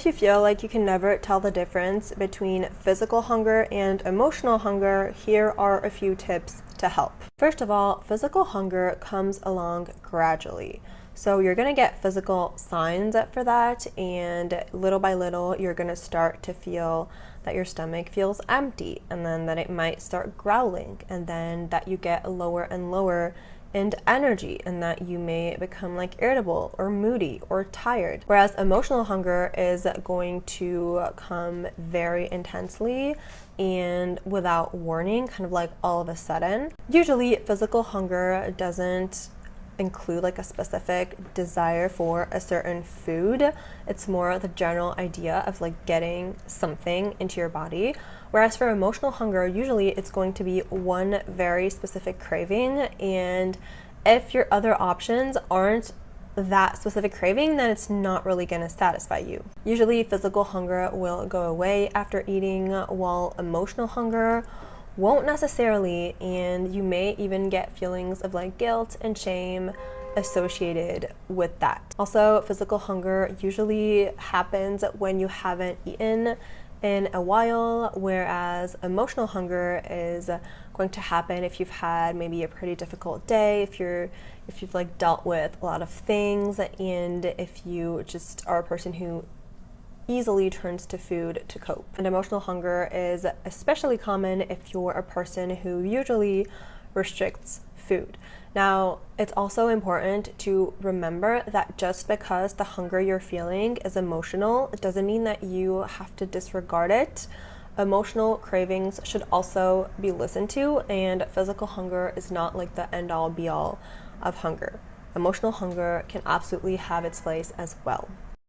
you feel like you can never tell the difference between physical hunger and emotional hunger, here are a few tips to help. First of all, physical hunger comes along gradually. So you're going to get physical signs for that, and little by little you're going to start to feel that your stomach feels empty, and then that it might start growling, and then that you get lower and lower in energy, and that you may become like irritable or moody or tired. Whereas emotional hunger is going to come very intensely and without warning, kind of like all of a sudden. Usually physical hunger doesn't include like a specific desire for a certain food. It's more the general idea of like getting something into your body. Whereas for emotional hunger, usually it's going to be one very specific craving, and if your other options aren't that specific craving, then it's not really going to satisfy you. Usually physical hunger will go away after eating, while emotional hunger won't necessarily, and you may even get feelings of like guilt and shame associated with that. Also, physical hunger usually happens when you haven't eaten in a while, whereas emotional hunger is going to happen if you've had maybe a pretty difficult day, if you've like dealt with a lot of things, and if you just are a person who easily turns to food to cope. And emotional hunger is especially common if you're a person who usually restricts food. Now, it's also important to remember that just because the hunger you're feeling is emotional, it doesn't mean that you have to disregard it. Emotional cravings should also be listened to, and physical hunger is not like the end-all be-all of hunger. Emotional hunger can absolutely have its place as well.